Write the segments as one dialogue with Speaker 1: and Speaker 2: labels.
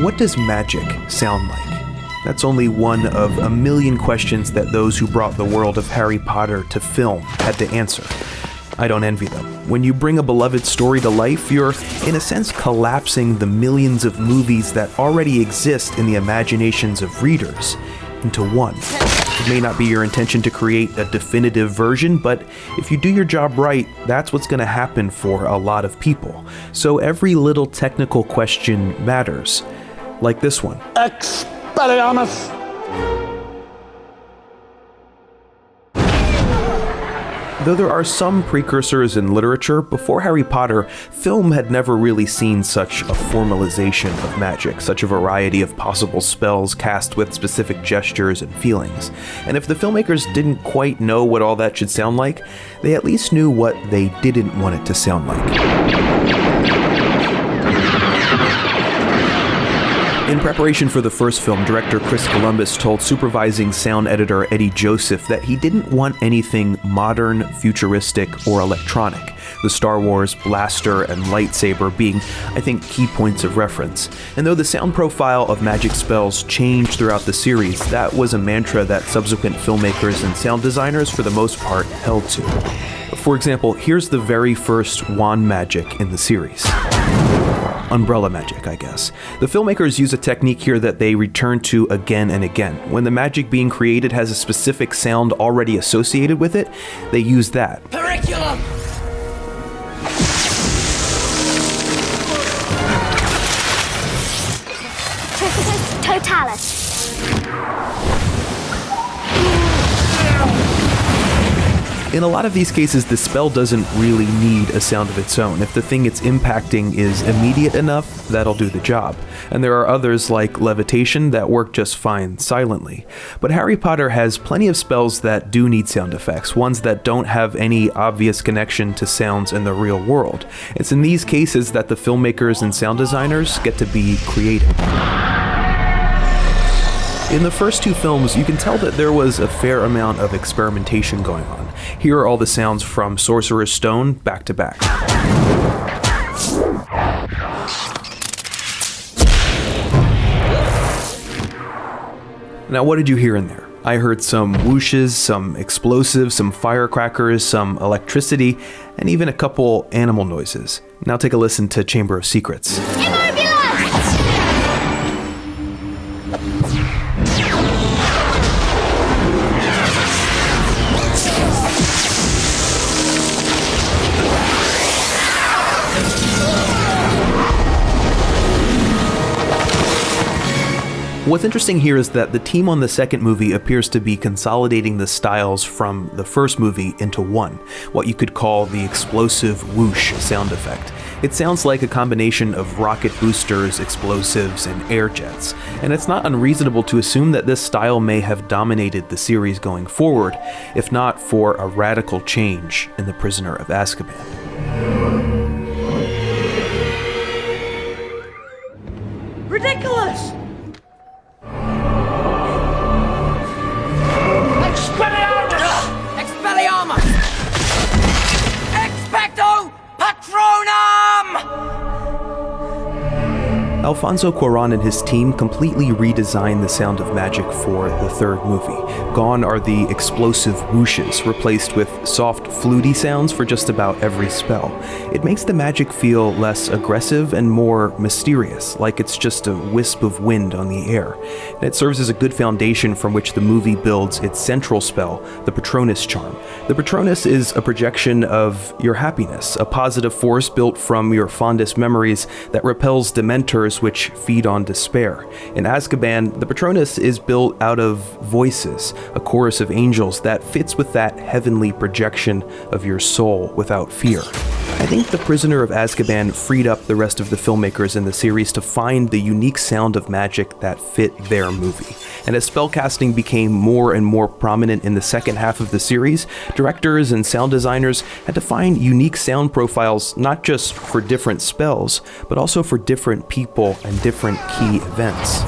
Speaker 1: What does magic sound like? That's only one of a million questions that those who brought the world of Harry Potter to film had to answer. I don't envy them. When you bring a beloved story to life, you're, in a sense, collapsing the millions of movies that already exist in the imaginations of readers into one. It may not be your intention to create a definitive version, but if you do your job right, that's what's going to happen for a lot of people. So every little technical question matters. Like this one.
Speaker 2: Expelliarmus!
Speaker 1: Though there are some precursors in literature, before Harry Potter, film had never really seen such a formalization of magic, such a variety of possible spells cast with specific gestures and feelings. And if the filmmakers didn't quite know what all that should sound like, they at least knew what they didn't want it to sound like. In preparation for the first film, director Chris Columbus told supervising sound editor Eddie Joseph that he didn't want anything modern, futuristic, or electronic, the Star Wars blaster and lightsaber being, I think, key points of reference. And though the sound profile of magic spells changed throughout the series, that was a mantra that subsequent filmmakers and sound designers, for the most part, held to. For example, here's the very first wand magic in the series. Umbrella magic, I guess. The filmmakers use a technique here that they return to again and again. When the magic being created has a specific sound already associated with it, they use that.
Speaker 3: Periculum!
Speaker 4: Trificus totalis.
Speaker 1: In a lot of these cases, the spell doesn't really need a sound of its own. If the thing it's impacting is immediate enough, that'll do the job. And there are others like levitation that work just fine silently. But Harry Potter has plenty of spells that do need sound effects, ones that don't have any obvious connection to sounds in the real world. It's in these cases that the filmmakers and sound designers get to be creative. In the first two films, you can tell that there was a fair amount of experimentation going on. Here are all the sounds from Sorcerer's Stone back to back. Now, what did you hear in there? I heard some whooshes, some explosives, some firecrackers, some electricity, and even a couple animal noises. Now take a listen to Chamber of Secrets. What's interesting here is that the team on the second movie appears to be consolidating the styles from the first movie into one, what you could call the explosive whoosh sound effect. It sounds like a combination of rocket boosters, explosives, and air jets, and it's not unreasonable to assume that this style may have dominated the series going forward, if not for a radical change in The Prisoner of Azkaban.
Speaker 3: Ridiculous! Expelliarmus! Expecto Patronum!
Speaker 1: Alfonso Cuarón and his team completely redesigned the sound of magic for the third movie. Gone are the explosive whooshes, replaced with soft, fluty sounds for just about every spell. It makes the magic feel less aggressive and more mysterious, like it's just a wisp of wind on the air. And it serves as a good foundation from which the movie builds its central spell, the Patronus charm. The Patronus is a projection of your happiness, a positive force built from your fondest memories that repels Dementors which feed on despair. In Azkaban, the Patronus is built out of voices, a chorus of angels that fits with that heavenly projection of your soul without fear. I think The Prisoner of Azkaban freed up the rest of the filmmakers in the series to find the unique sound of magic that fit their movie. And as spellcasting became more and more prominent in the second half of the series, directors and sound designers had to find unique sound profiles not just for different spells, but also for different people and different key events.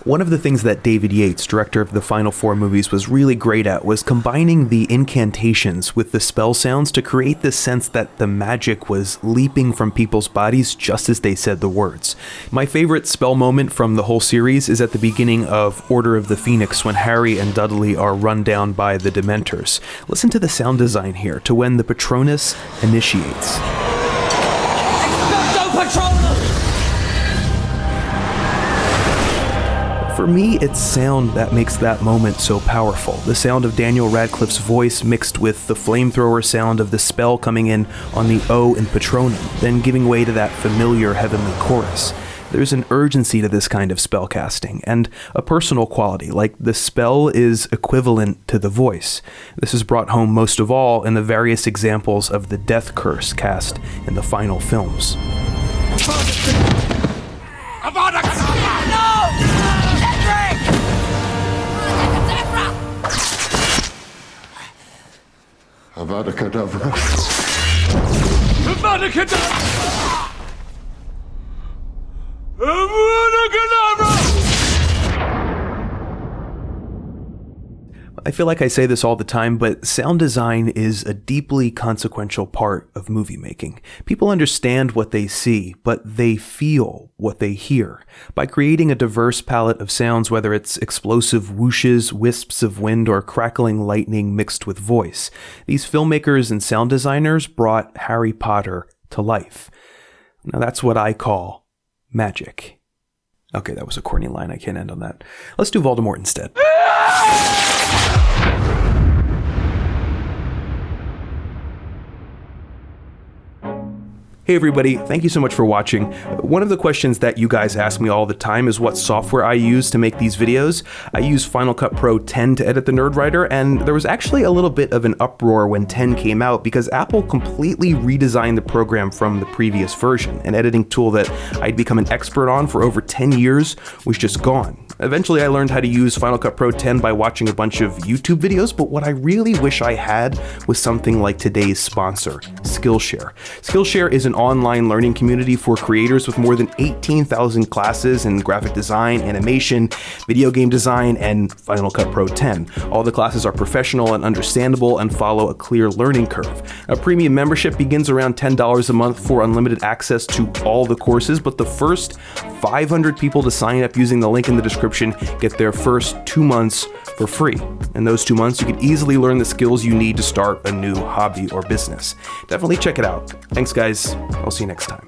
Speaker 1: One of the things that David Yates, director of the final 4 movies, was really great at was combining the incantations with the spell sounds to create this sense that the magic was leaping from people's bodies just as they said the words. My favorite spell moment from the whole series is at the beginning of Order of the Phoenix when Harry and Dudley are run down by the Dementors. Listen to the sound design here to when the Patronus initiates.
Speaker 3: Expecto Patronum!
Speaker 1: For me, it's sound that makes that moment so powerful. The sound of Daniel Radcliffe's voice mixed with the flamethrower sound of the spell coming in on the O in Patronum, then giving way to that familiar heavenly chorus. There's an urgency to this kind of spell casting, and a personal quality, like the spell is equivalent to the voice. This is brought home most of all in the various examples of the death curse cast in the final films.
Speaker 3: Avada Kedavra! No! Cedric!
Speaker 2: Avada Kedavra.
Speaker 3: Avada Kedavra! Avada Kedavra!
Speaker 1: I feel like I say this all the time, but sound design is a deeply consequential part of movie making. People understand what they see, but they feel what they hear. By creating a diverse palette of sounds, whether it's explosive whooshes, wisps of wind, or crackling lightning mixed with voice, these filmmakers and sound designers brought Harry Potter to life. Now that's what I call magic. Okay, that was a corny line. I can't end on that. Let's do Voldemort instead. Hey everybody, thank you so much for watching. One of the questions that you guys ask me all the time is what software I use to make these videos. I use Final Cut Pro 10 to edit the Nerdwriter, and there was actually a little bit of an uproar when 10 came out because Apple completely redesigned the program from the previous version. An editing tool that I'd become an expert on for over 10 years was just gone. Eventually I learned how to use Final Cut Pro 10 by watching a bunch of YouTube videos, but what I really wish I had was something like today's sponsor, Skillshare. Skillshare is an online learning community for creators with more than 18,000 classes in graphic design, animation, video game design, and Final Cut Pro 10. All the classes are professional and understandable and follow a clear learning curve. A premium membership begins around $10 a month for unlimited access to all the courses, but the first 500 people to sign up using the link in the description get their first 2 months for free. In those 2 months, you can easily learn the skills you need to start a new hobby or business. Definitely check it out. Thanks, guys. I'll see you next time.